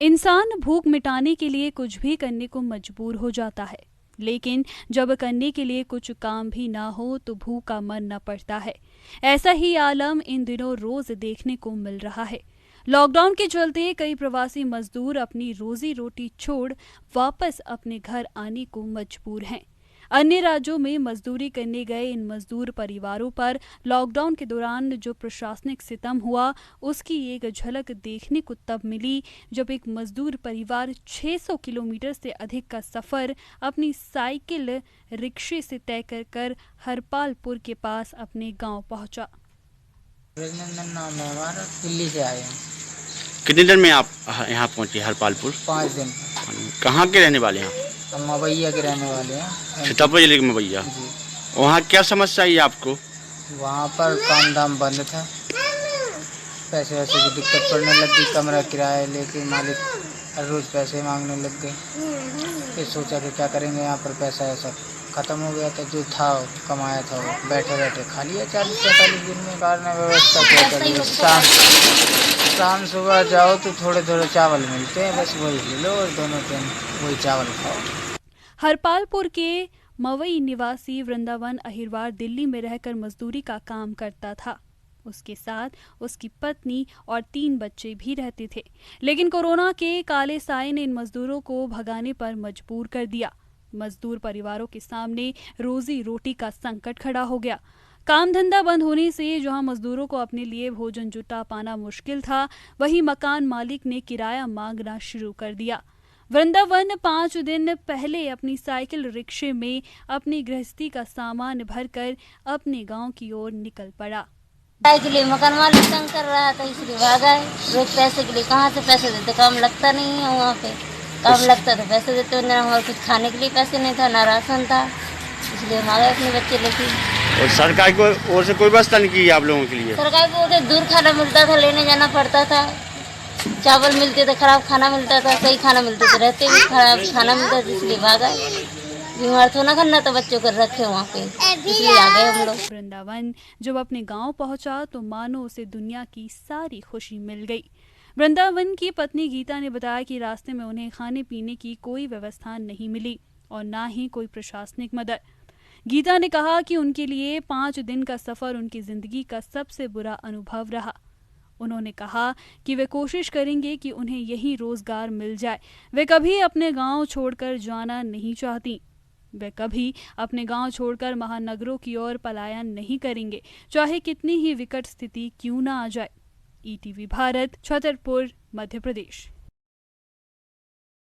इंसान भूख मिटाने के लिए कुछ भी करने को मजबूर हो जाता है, लेकिन जब करने के लिए कुछ काम भी ना हो तो भूख का मन न पड़ता है। ऐसा ही आलम इन दिनों रोज देखने को मिल रहा है। लॉकडाउन के चलते कई प्रवासी मजदूर अपनी रोजी रोटी छोड़ वापस अपने घर आने को मजबूर हैं। अन्य राज्यों में मजदूरी करने गए इन मजदूर परिवारों पर लॉकडाउन के दौरान जो प्रशासनिक सितम हुआ, उसकी एक झलक देखने को तब मिली जब एक मजदूर परिवार 600 किलोमीटर से अधिक का सफर अपनी साइकिल रिक्शे से तय कर हरपालपुर के पास अपने गांव पहुंचा। नाम है हमारा, दिल्ली से आए हैं। कितने दिन में आप यहाँ पहुँचे हरपालपुर? 5 दिन। कहाँ के रहने वाले हैं? हम मवैया के रहने वाले हैं। सीतापुर जिले के मवैया। वहाँ क्या समस्या आई आपको? वहाँ पर काम दाम बंद था, पैसे वैसे की दिक्कत पड़ने लगी। कमरा किराया लेके मालिक हर रोज़ पैसे मांगने लग गए। फिर सोचा कि क्या करेंगे, यहाँ पर पैसा ऐसा ख़त्म हो गया था। जो था कमाया था वो बैठे बैठे खा लिया 40-45 दिन में। कारण व्यवस्था क्या करिए, शाम सुबह जाओ तो थोड़े थोड़े चावल मिलते हैं, बस वही ले लो और दोनों टाइम वही चावल खाओ। हरपालपुर के मवई निवासी वृंदावन अहिरवार दिल्ली में रहकर मजदूरी का काम करता था। उसके साथ उसकी पत्नी और 3 बच्चे भी रहते थे, लेकिन कोरोना के काले साए ने इन मजदूरों को भगाने पर मजबूर कर दिया। मजदूर परिवारों के सामने रोजी रोटी का संकट खड़ा हो गया। काम धंधा बंद होने से जहां मजदूरों को अपने लिए भोजन जुटा पाना मुश्किल था, वहीं मकान मालिक ने किराया मांगना शुरू कर दिया। वृंदावन 5 दिन पहले अपनी साइकिल रिक्शे में अपनी गृहस्थी का सामान भरकर अपने गांव की ओर निकल पड़ा। के लिए मकान मालिक तंग कर रहा था, इसलिए भागा है। रोज पैसे के लिए कहाँ से पैसे देते, काम लगता नहीं है। वहाँ पे काम लगता तो पैसे देते, हमारे कुछ खाने के लिए पैसे नहीं था, ना राशन था, इसलिए भागा अपने बच्चे लेके। और सरकार की ओर से कोई व्यवस्था नहीं की आप लोगों के लिए? सरकार की ओर से दूर खाना मिलता था, लेने जाना पड़ता था। चावल मिलते थे, खराब खाना मिलता था, सही खाना मिलते थे, रहते भी खराब खाना मिलता था, इसलिए भागा। बीमार तो ना करना तो बच्चों को रखे वहाँ पे, इसलिए आ गए हम लोग। वृंदावन जब अपने गांव पहुंचा तो मानो उसे दुनिया की सारी खुशी मिल गई। वृंदावन की पत्नी गीता ने बताया कि रास्ते में उन्हें खाने पीने की कोई व्यवस्था नहीं मिली और ना ही कोई प्रशासनिक मदद। गीता ने कहा कि उनके लिए 5 दिन का सफर उनकी जिंदगी का सबसे बुरा अनुभव रहा। उन्होंने कहा कि वे कोशिश करेंगे कि उन्हें यही रोजगार मिल जाए। वे कभी अपने गांव छोड़कर जाना नहीं चाहती। वे कभी अपने गांव छोड़कर महानगरों की ओर पलायन नहीं करेंगे, चाहे कितनी ही विकट स्थिति क्यों ना आ जाए। ईटीवी भारत, छतरपुर, मध्य प्रदेश।